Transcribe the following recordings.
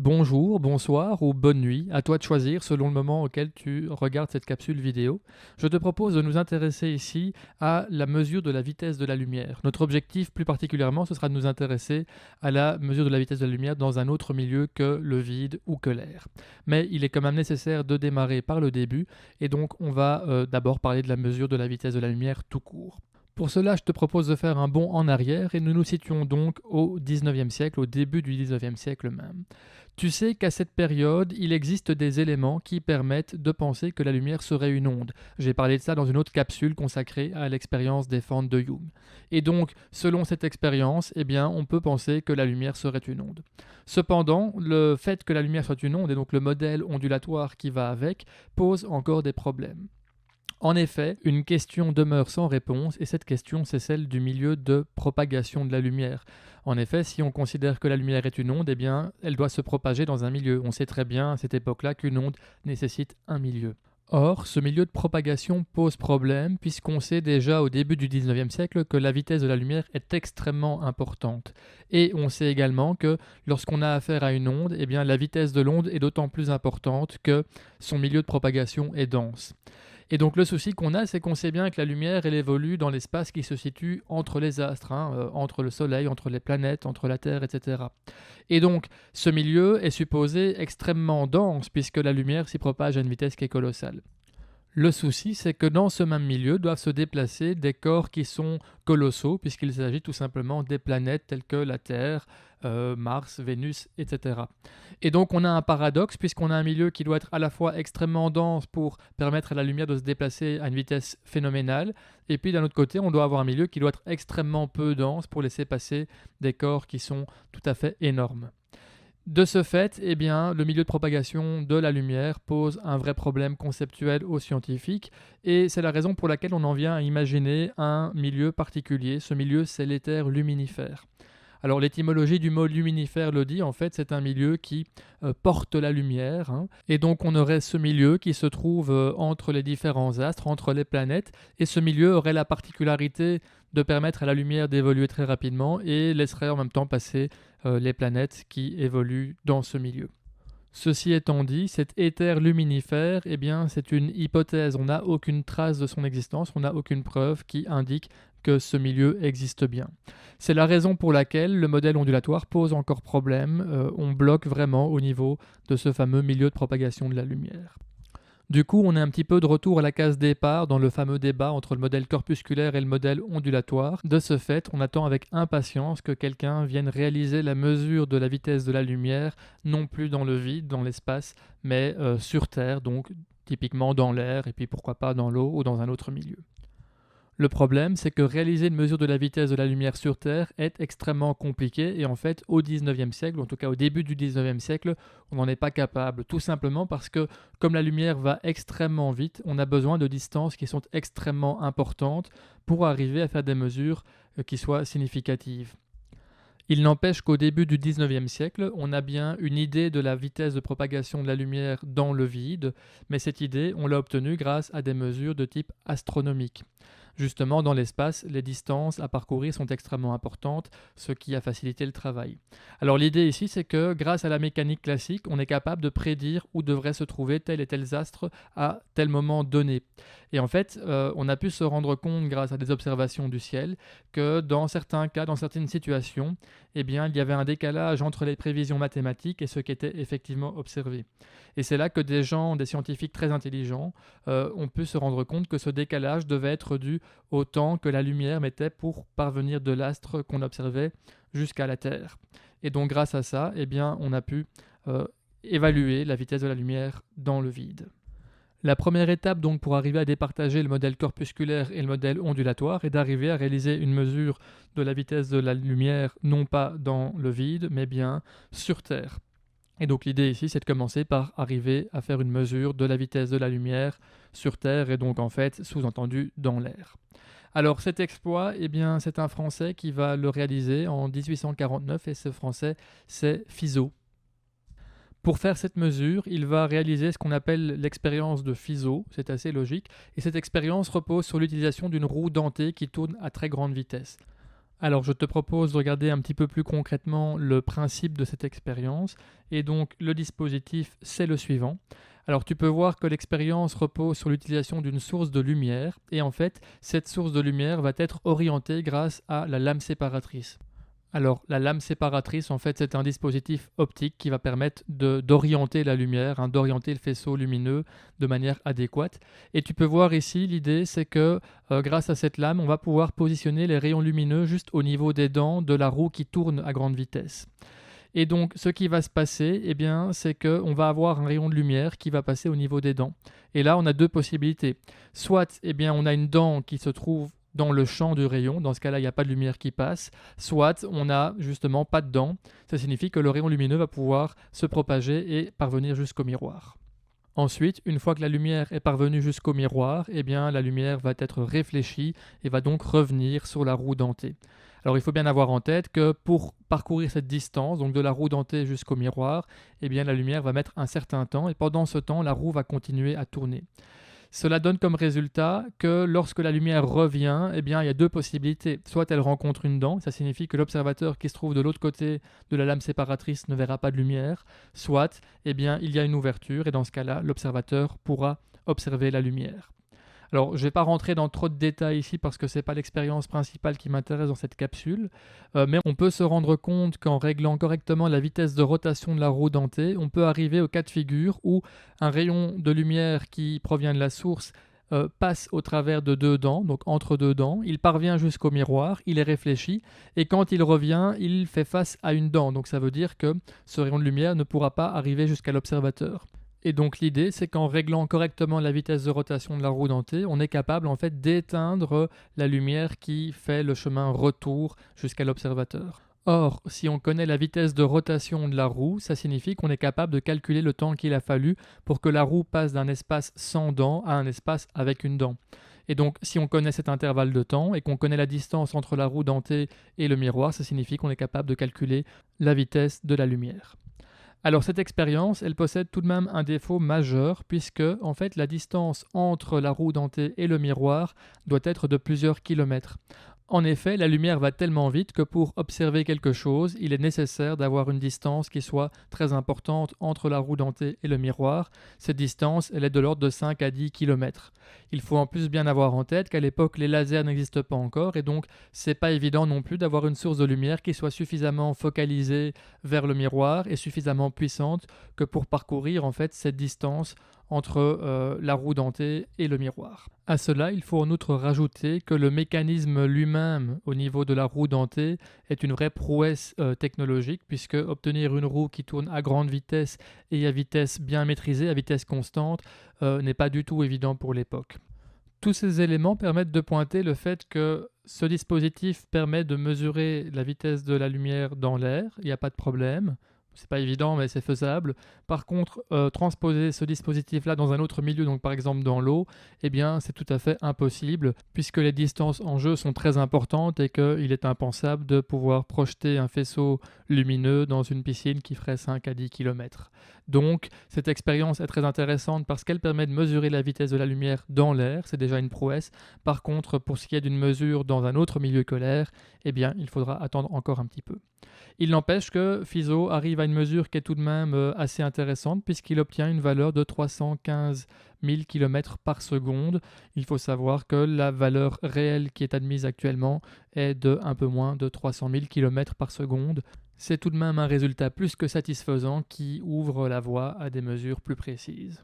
Bonjour, bonsoir ou bonne nuit, à toi de choisir selon le moment auquel tu regardes cette capsule vidéo. Je te propose de nous intéresser ici à la mesure de la vitesse de la lumière. Notre objectif plus particulièrement, ce sera de nous intéresser à la mesure de la vitesse de la lumière dans un autre milieu que le vide ou que l'air. Mais il est quand même nécessaire de démarrer par le début et donc on va d'abord parler de la mesure de la vitesse de la lumière tout court. Pour cela, je te propose de faire un bond en arrière et nous nous situons donc au 19e siècle, au début du 19e siècle même. Tu sais qu'à cette période, il existe des éléments qui permettent de penser que la lumière serait une onde. J'ai parlé de ça dans une autre capsule consacrée à l'expérience des fentes de Young. Et donc, selon cette expérience, on peut penser que la lumière serait une onde. Cependant, le fait que la lumière soit une onde, et donc le modèle ondulatoire qui va avec, pose encore des problèmes. En effet, une question demeure sans réponse et cette question c'est celle du milieu de propagation de la lumière. En effet, si on considère que la lumière est une onde, elle doit se propager dans un milieu. On sait très bien à cette époque-là qu'une onde nécessite un milieu. Or, ce milieu de propagation pose problème puisqu'on sait déjà au début du 19e siècle que la vitesse de la lumière est extrêmement importante. Et on sait également que lorsqu'on a affaire à une onde, la vitesse de l'onde est d'autant plus importante que son milieu de propagation est dense. Et donc le souci qu'on a, c'est qu'on sait bien que la lumière, elle évolue dans l'espace qui se situe entre les astres, entre le Soleil, entre les planètes, entre la Terre, etc. Et donc ce milieu est supposé extrêmement dense puisque la lumière s'y propage à une vitesse qui est colossale. Le souci, c'est que dans ce même milieu doivent se déplacer des corps qui sont colossaux, puisqu'il s'agit tout simplement des planètes telles que la Terre, Mars, Vénus, etc. Et donc on a un paradoxe, puisqu'on a un milieu qui doit être à la fois extrêmement dense pour permettre à la lumière de se déplacer à une vitesse phénoménale, et puis d'un autre côté, on doit avoir un milieu qui doit être extrêmement peu dense pour laisser passer des corps qui sont tout à fait énormes. De ce fait, le milieu de propagation de la lumière pose un vrai problème conceptuel aux scientifiques et c'est la raison pour laquelle on en vient à imaginer un milieu particulier. Ce milieu, c'est l'éther luminifère. Alors l'étymologie du mot luminifère le dit, en fait c'est un milieu qui porte la lumière, et donc on aurait ce milieu qui se trouve entre les différents astres, entre les planètes, et ce milieu aurait la particularité de permettre à la lumière d'évoluer très rapidement et laisserait en même temps passer les planètes qui évoluent dans ce milieu. Ceci étant dit, cet éther luminifère, c'est une hypothèse. On n'a aucune trace de son existence, on n'a aucune preuve qui indique que ce milieu existe bien. C'est la raison pour laquelle le modèle ondulatoire pose encore problème. On bloque vraiment au niveau de ce fameux milieu de propagation de la lumière. Du coup, on est un petit peu de retour à la case départ dans le fameux débat entre le modèle corpusculaire et le modèle ondulatoire. De ce fait, on attend avec impatience que quelqu'un vienne réaliser la mesure de la vitesse de la lumière, non plus dans le vide, dans l'espace, mais sur Terre, donc typiquement dans l'air, et puis pourquoi pas dans l'eau ou dans un autre milieu. Le problème, c'est que réaliser une mesure de la vitesse de la lumière sur Terre est extrêmement compliqué et en fait, au 19e siècle, ou en tout cas au début du 19e siècle, on n'en est pas capable. Tout simplement parce que, comme la lumière va extrêmement vite, on a besoin de distances qui sont extrêmement importantes pour arriver à faire des mesures qui soient significatives. Il n'empêche qu'au début du 19e siècle, on a bien une idée de la vitesse de propagation de la lumière dans le vide, mais cette idée, on l'a obtenue grâce à des mesures de type astronomique. Justement, dans l'espace, les distances à parcourir sont extrêmement importantes, ce qui a facilité le travail. Alors l'idée ici, c'est que grâce à la mécanique classique, on est capable de prédire où devraient se trouver tels et tels astres à tel moment donné. Et en fait, on a pu se rendre compte grâce à des observations du ciel que dans certains cas, dans certaines situations, il y avait un décalage entre les prévisions mathématiques et ce qui était effectivement observé. Et c'est là que des scientifiques très intelligents, ont pu se rendre compte que ce décalage devait être dû au temps que la lumière mettait pour parvenir de l'astre qu'on observait jusqu'à la Terre. Et donc grâce à ça, on a pu évaluer la vitesse de la lumière dans le vide. La première étape donc pour arriver à départager le modèle corpusculaire et le modèle ondulatoire est d'arriver à réaliser une mesure de la vitesse de la lumière non pas dans le vide mais bien sur Terre. Et donc l'idée ici c'est de commencer par arriver à faire une mesure de la vitesse de la lumière sur Terre et donc en fait sous-entendu dans l'air. Alors cet exploit, c'est un Français qui va le réaliser en 1849 et ce Français c'est Fizeau. Pour faire cette mesure, il va réaliser ce qu'on appelle l'expérience de Fizeau, c'est assez logique, et cette expérience repose sur l'utilisation d'une roue dentée qui tourne à très grande vitesse. Alors, je te propose de regarder un petit peu plus concrètement le principe de cette expérience. Et donc, le dispositif, c'est le suivant. Alors, tu peux voir que l'expérience repose sur l'utilisation d'une source de lumière. Et en fait, cette source de lumière va être orientée grâce à la lame séparatrice. Alors, la lame séparatrice, en fait, c'est un dispositif optique qui va permettre d'orienter la lumière, d'orienter le faisceau lumineux de manière adéquate. Et tu peux voir ici, l'idée, c'est que grâce à cette lame, on va pouvoir positionner les rayons lumineux juste au niveau des dents de la roue qui tourne à grande vitesse. Et donc, ce qui va se passer, eh bien, c'est qu'on va avoir un rayon de lumière qui va passer au niveau des dents. Et là, on a deux possibilités. Soit, eh bien, on a une dent qui se trouve dans le champ du rayon, dans ce cas-là, il n'y a pas de lumière qui passe, soit on n'a justement pas de dent, ça signifie que le rayon lumineux va pouvoir se propager et parvenir jusqu'au miroir. Ensuite, une fois que la lumière est parvenue jusqu'au miroir, eh bien, la lumière va être réfléchie et va donc revenir sur la roue dentée. Alors il faut bien avoir en tête que pour parcourir cette distance, donc de la roue dentée jusqu'au miroir, eh bien, la lumière va mettre un certain temps et pendant ce temps, la roue va continuer à tourner. Cela donne comme résultat que lorsque la lumière revient, eh bien, il y a deux possibilités. Soit elle rencontre une dent, ça signifie que l'observateur qui se trouve de l'autre côté de la lame séparatrice ne verra pas de lumière. Soit eh bien, il y a une ouverture et dans ce cas-là, l'observateur pourra observer la lumière. Alors, je ne vais pas rentrer dans trop de détails ici parce que ce n'est pas l'expérience principale qui m'intéresse dans cette capsule, mais on peut se rendre compte qu'en réglant correctement la vitesse de rotation de la roue dentée, on peut arriver au cas de figure où un rayon de lumière qui provient de la source passe au travers de deux dents, donc entre deux dents, il parvient jusqu'au miroir, il est réfléchi, et quand il revient, il fait face à une dent, donc ça veut dire que ce rayon de lumière ne pourra pas arriver jusqu'à l'observateur. Et donc l'idée, c'est qu'en réglant correctement la vitesse de rotation de la roue dentée, on est capable en fait d'éteindre la lumière qui fait le chemin retour jusqu'à l'observateur. Or, si on connaît la vitesse de rotation de la roue, ça signifie qu'on est capable de calculer le temps qu'il a fallu pour que la roue passe d'un espace sans dent à un espace avec une dent. Et donc, si on connaît cet intervalle de temps et qu'on connaît la distance entre la roue dentée et le miroir, ça signifie qu'on est capable de calculer la vitesse de la lumière. Alors cette expérience, elle possède tout de même un défaut majeur puisque en fait la distance entre la roue dentée et le miroir doit être de plusieurs kilomètres. En effet, la lumière va tellement vite que pour observer quelque chose, il est nécessaire d'avoir une distance qui soit très importante entre la roue dentée et le miroir. Cette distance, elle est de l'ordre de 5 à 10 km. Il faut en plus bien avoir en tête qu'à l'époque, les lasers n'existent pas encore et donc c'est pas évident non plus d'avoir une source de lumière qui soit suffisamment focalisée vers le miroir et suffisamment puissante que pour parcourir en fait cette distance entre la roue dentée et le miroir. À cela, il faut en outre rajouter que le mécanisme lui-même au niveau de la roue dentée est une vraie prouesse technologique puisque obtenir une roue qui tourne à grande vitesse et à vitesse bien maîtrisée, à vitesse constante, n'est pas du tout évident pour l'époque. Tous ces éléments permettent de pointer le fait que ce dispositif permet de mesurer la vitesse de la lumière dans l'air, il n'y a pas de problème. C'est pas évident, mais c'est faisable. Par contre, transposer ce dispositif-là dans un autre milieu, donc par exemple dans l'eau, eh bien, c'est tout à fait impossible, puisque les distances en jeu sont très importantes et qu'il est impensable de pouvoir projeter un faisceau lumineux dans une piscine qui ferait 5 à 10 km. Donc, cette expérience est très intéressante parce qu'elle permet de mesurer la vitesse de la lumière dans l'air, c'est déjà une prouesse. Par contre, pour ce qui est d'une mesure dans un autre milieu que l'air, eh bien, il faudra attendre encore un petit peu. Il n'empêche que Fizeau arrive à une mesure qui est tout de même assez intéressante puisqu'il obtient une valeur de 315 000 km par seconde. Il faut savoir que la valeur réelle qui est admise actuellement est de un peu moins de 300 000 km par seconde. C'est tout de même un résultat plus que satisfaisant qui ouvre la voie à des mesures plus précises.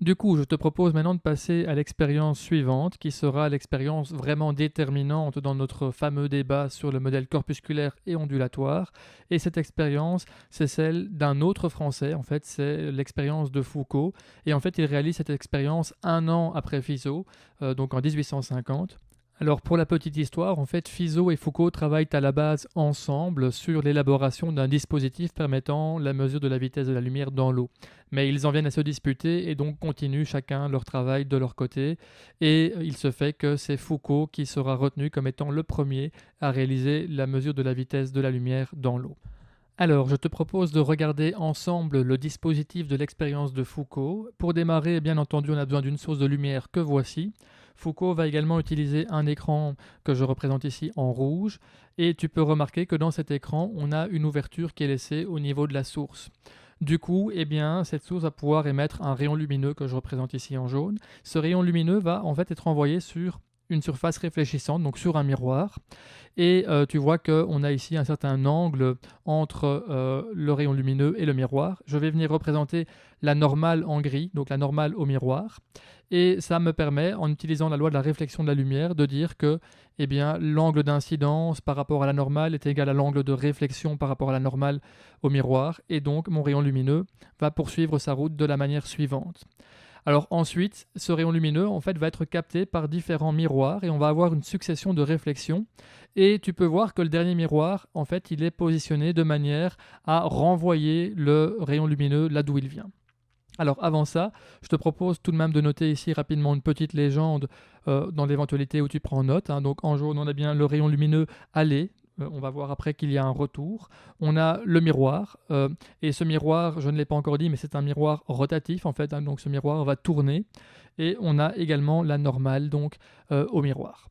Du coup, je te propose maintenant de passer à l'expérience suivante, qui sera l'expérience vraiment déterminante dans notre fameux débat sur le modèle corpusculaire et ondulatoire. Et cette expérience, c'est celle d'un autre Français, en fait, c'est l'expérience de Foucault. Et en fait, il réalise cette expérience un an après Fizeau, donc en 1850. Alors pour la petite histoire, en fait, Fizeau et Foucault travaillent à la base ensemble sur l'élaboration d'un dispositif permettant la mesure de la vitesse de la lumière dans l'eau. Mais ils en viennent à se disputer et donc continuent chacun leur travail de leur côté. Et il se fait que c'est Foucault qui sera retenu comme étant le premier à réaliser la mesure de la vitesse de la lumière dans l'eau. Alors, je te propose de regarder ensemble le dispositif de l'expérience de Foucault. Pour démarrer, bien entendu, on a besoin d'une source de lumière que voici. Foucault va également utiliser un écran que je représente ici en rouge, et tu peux remarquer que dans cet écran, on a une ouverture qui est laissée au niveau de la source. Du coup, eh bien, cette source va pouvoir émettre un rayon lumineux que je représente ici en jaune. Ce rayon lumineux va en fait être envoyé sur une surface réfléchissante, donc sur un miroir. Et tu vois qu'on a ici un certain angle entre le rayon lumineux et le miroir. Je vais venir représenter la normale en gris, donc la normale au miroir. Et ça me permet, en utilisant la loi de la réflexion de la lumière, de dire que eh bien, l'angle d'incidence par rapport à la normale est égal à l'angle de réflexion par rapport à la normale au miroir. Et donc, mon rayon lumineux va poursuivre sa route de la manière suivante. Alors ensuite, ce rayon lumineux en fait va être capté par différents miroirs et on va avoir une succession de réflexions. Et tu peux voir que le dernier miroir, en fait, il est positionné de manière à renvoyer le rayon lumineux là d'où il vient. Alors avant ça, je te propose tout de même de noter ici rapidement une petite légende dans l'éventualité où tu prends note. Donc en jaune, on a bien le rayon lumineux aller. On va voir après qu'il y a un retour. On a le miroir, et ce miroir, je ne l'ai pas encore dit, mais c'est un miroir rotatif en fait, donc ce miroir va tourner. Et on a également la normale donc au miroir.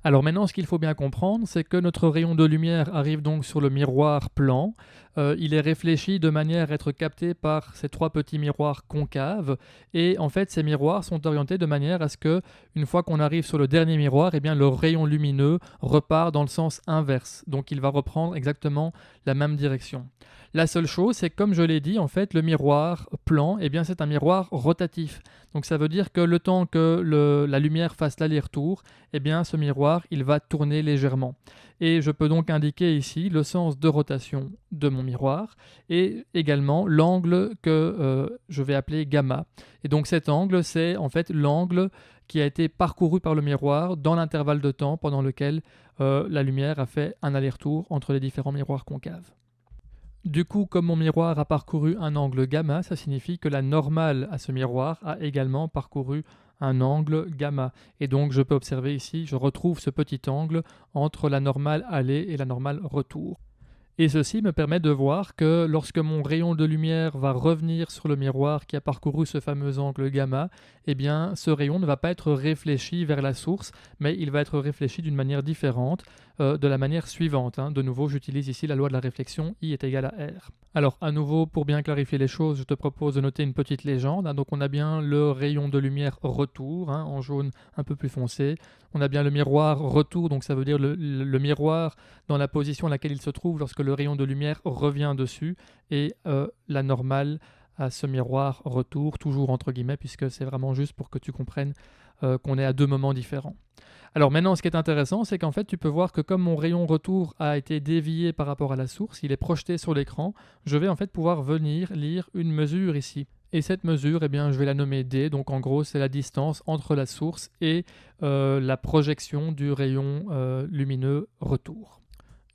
Alors maintenant, ce qu'il faut bien comprendre, c'est que notre rayon de lumière arrive donc sur le miroir plan. Il est réfléchi de manière à être capté par ces trois petits miroirs concaves. Et en fait, ces miroirs sont orientés de manière à ce que, une fois qu'on arrive sur le dernier miroir, eh bien, le rayon lumineux repart dans le sens inverse. Donc il va reprendre exactement la même direction. La seule chose, c'est que comme je l'ai dit, en fait, le miroir plan, eh bien, c'est un miroir rotatif. Donc ça veut dire que le temps que la lumière fasse l'aller-retour, eh bien, ce miroir, il va tourner légèrement. Et je peux donc indiquer ici le sens de rotation de mon miroir et également l'angle que je vais appeler gamma. Et donc cet angle, c'est en fait l'angle qui a été parcouru par le miroir dans l'intervalle de temps pendant lequel la lumière a fait un aller-retour entre les différents miroirs concaves. Du coup, comme mon miroir a parcouru un angle gamma, ça signifie que la normale à ce miroir a également parcouru un angle gamma. Et donc, je peux observer ici, je retrouve ce petit angle entre la normale aller et la normale retour. Et ceci me permet de voir que lorsque mon rayon de lumière va revenir sur le miroir qui a parcouru ce fameux angle gamma, eh bien ce rayon ne va pas être réfléchi vers la source, mais il va être réfléchi d'une manière différente, de la manière suivante. De nouveau, j'utilise ici la loi de la réflexion, I est égal à R. Alors à nouveau, pour bien clarifier les choses, je te propose de noter une petite légende. Donc on a bien le rayon de lumière retour, en jaune un peu plus foncé. On a bien le miroir retour, donc ça veut dire le miroir dans la position à laquelle il se trouve lorsque le rayon de lumière revient dessus, et la normale à ce miroir retour, toujours entre guillemets, puisque c'est vraiment juste pour que tu comprennes qu'on est à deux moments différents. Alors maintenant, ce qui est intéressant, c'est qu'en fait, tu peux voir que comme mon rayon retour a été dévié par rapport à la source, il est projeté sur l'écran, je vais en fait pouvoir venir lire une mesure ici. Et cette mesure, eh bien, je vais la nommer D, donc en gros, c'est la distance entre la source et la projection du rayon lumineux retour.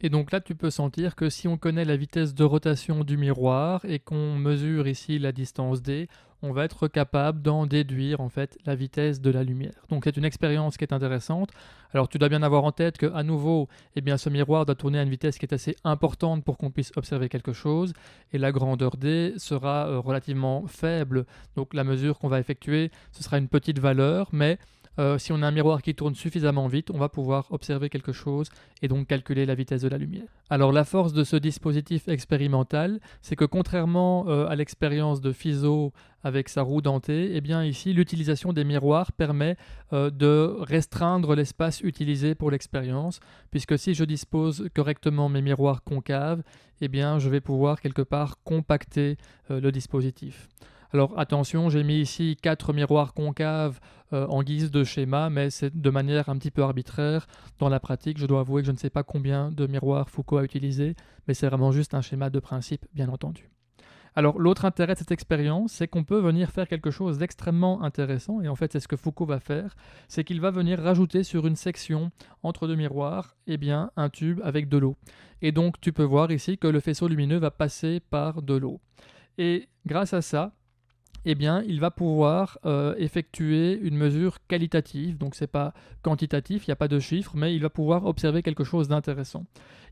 Et donc là, tu peux sentir que si on connaît la vitesse de rotation du miroir et qu'on mesure ici la distance d, on va être capable d'en déduire en fait la vitesse de la lumière. Donc c'est une expérience qui est intéressante. Alors tu dois bien avoir en tête que à nouveau, eh bien, ce miroir doit tourner à une vitesse qui est assez importante pour qu'on puisse observer quelque chose, et la grandeur d sera relativement faible. Donc la mesure qu'on va effectuer, ce sera une petite valeur, mais si on a un miroir qui tourne suffisamment vite, on va pouvoir observer quelque chose et donc calculer la vitesse de la lumière. Alors la force de ce dispositif expérimental, c'est que contrairement à l'expérience de Fizeau avec sa roue dentée, eh bien ici l'utilisation des miroirs permet de restreindre l'espace utilisé pour l'expérience, puisque si je dispose correctement mes miroirs concaves, eh bien je vais pouvoir quelque part compacter le dispositif. Alors attention, j'ai mis ici 4 miroirs concaves en guise de schéma, mais c'est de manière un petit peu arbitraire. Dans la pratique, je dois avouer que je ne sais pas combien de miroirs Foucault a utilisé, mais c'est vraiment juste un schéma de principe, bien entendu. Alors l'autre intérêt de cette expérience, c'est qu'on peut venir faire quelque chose d'extrêmement intéressant, et en fait c'est ce que Foucault va faire, c'est qu'il va venir rajouter sur une section entre deux miroirs, eh bien, un tube avec de l'eau. Et donc tu peux voir ici que le faisceau lumineux va passer par de l'eau. Et grâce à ça, eh bien, il va pouvoir effectuer une mesure qualitative, donc ce n'est pas quantitatif, il n'y a pas de chiffre, mais il va pouvoir observer quelque chose d'intéressant.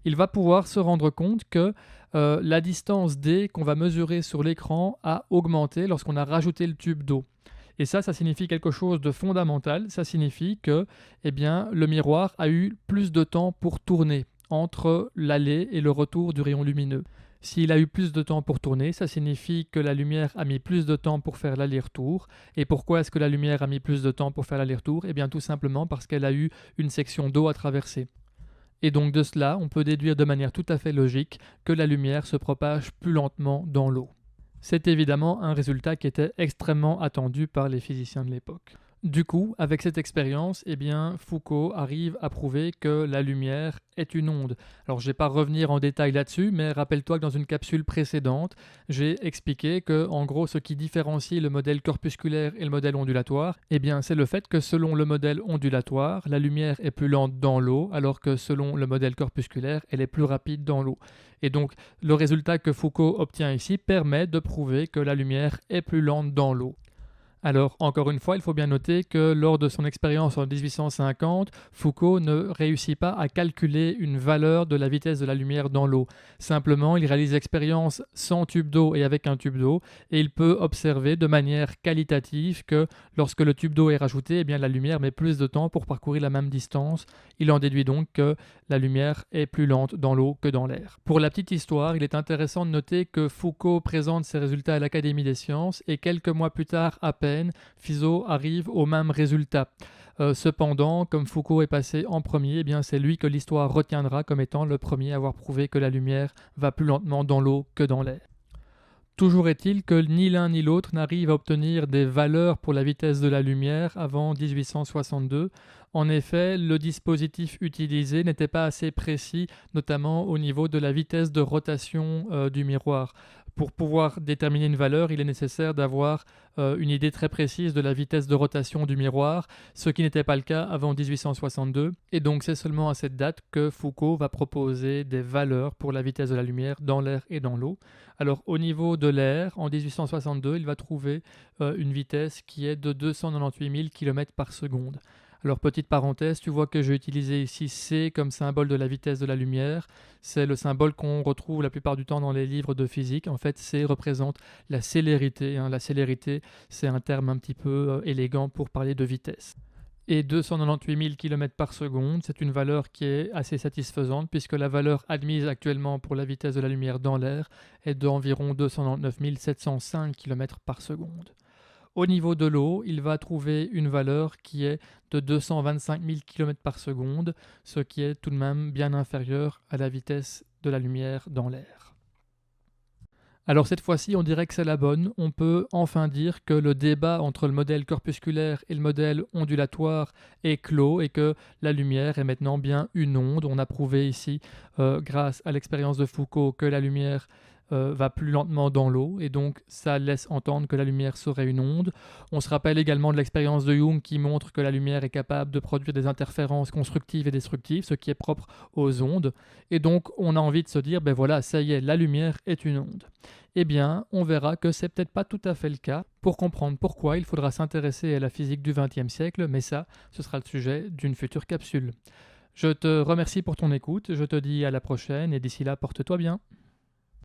Il va pouvoir se rendre compte que la distance D qu'on va mesurer sur l'écran a augmenté lorsqu'on a rajouté le tube d'eau. Et ça signifie quelque chose de fondamental. Ça signifie que le miroir a eu plus de temps pour tourner entre l'aller et le retour du rayon lumineux. S'il a eu plus de temps pour tourner, ça signifie que la lumière a mis plus de temps pour faire l'aller-retour. Et pourquoi est-ce que la lumière a mis plus de temps pour faire l'aller-retour? Tout simplement parce qu'elle a eu une section d'eau à traverser. Et donc de cela, on peut déduire de manière tout à fait logique que la lumière se propage plus lentement dans l'eau. C'est évidemment un résultat qui était extrêmement attendu par les physiciens de l'époque. Du coup, avec cette expérience, Foucault arrive à prouver que la lumière est une onde. Alors, je ne vais pas revenir en détail là-dessus, mais rappelle-toi que dans une capsule précédente, j'ai expliqué que, en gros, ce qui différencie le modèle corpusculaire et le modèle ondulatoire, c'est le fait que selon le modèle ondulatoire, la lumière est plus lente dans l'eau, alors que selon le modèle corpusculaire, elle est plus rapide dans l'eau. Et donc, le résultat que Foucault obtient ici permet de prouver que la lumière est plus lente dans l'eau. Alors, encore une fois, il faut bien noter que lors de son expérience en 1850, Foucault ne réussit pas à calculer une valeur de la vitesse de la lumière dans l'eau. Simplement, il réalise l'expérience sans tube d'eau et avec un tube d'eau, et il peut observer de manière qualitative que lorsque le tube d'eau est rajouté, la lumière met plus de temps pour parcourir la même distance. Il en déduit donc que la lumière est plus lente dans l'eau que dans l'air. Pour la petite histoire, il est intéressant de noter que Foucault présente ses résultats à l'Académie des sciences, et quelques mois plus tard à peine, Fizeau arrive au même résultat. Cependant, comme Foucault est passé en premier, c'est lui que l'histoire retiendra comme étant le premier à avoir prouvé que la lumière va plus lentement dans l'eau que dans l'air. Toujours est-il que ni l'un ni l'autre n'arrive à obtenir des valeurs pour la vitesse de la lumière avant 1862. En effet, le dispositif utilisé n'était pas assez précis, notamment au niveau de la vitesse de rotation du miroir. Pour pouvoir déterminer une valeur, il est nécessaire d'avoir une idée très précise de la vitesse de rotation du miroir, ce qui n'était pas le cas avant 1862. Et donc c'est seulement à cette date que Foucault va proposer des valeurs pour la vitesse de la lumière dans l'air et dans l'eau. Alors au niveau de l'air, en 1862, il va trouver une vitesse qui est de 298 000 km par seconde. Alors petite parenthèse, tu vois que j'ai utilisé ici C comme symbole de la vitesse de la lumière. C'est le symbole qu'on retrouve la plupart du temps dans les livres de physique. En fait, C représente la célérité. La célérité, c'est un terme un petit peu élégant pour parler de vitesse. Et 298 000 km par seconde, c'est une valeur qui est assez satisfaisante puisque la valeur admise actuellement pour la vitesse de la lumière dans l'air est d'environ 299 705 km par seconde. Au niveau de l'eau, il va trouver une valeur qui est de 225 000 km par seconde, ce qui est tout de même bien inférieur à la vitesse de la lumière dans l'air. Alors cette fois-ci, on dirait que c'est la bonne. On peut enfin dire que le débat entre le modèle corpusculaire et le modèle ondulatoire est clos et que la lumière est maintenant bien une onde. On a prouvé ici, grâce à l'expérience de Foucault, que la lumière va plus lentement dans l'eau et donc ça laisse entendre que la lumière serait une onde. On se rappelle également de l'expérience de Young qui montre que la lumière est capable de produire des interférences constructives et destructives, ce qui est propre aux ondes. Et donc on a envie de se dire, voilà, ça y est, la lumière est une onde. On verra que c'est peut-être pas tout à fait le cas. Pour comprendre pourquoi, il faudra s'intéresser à la physique du XXe siècle, mais ça, ce sera le sujet d'une future capsule. Je te remercie pour ton écoute, je te dis à la prochaine et d'ici là, porte-toi bien.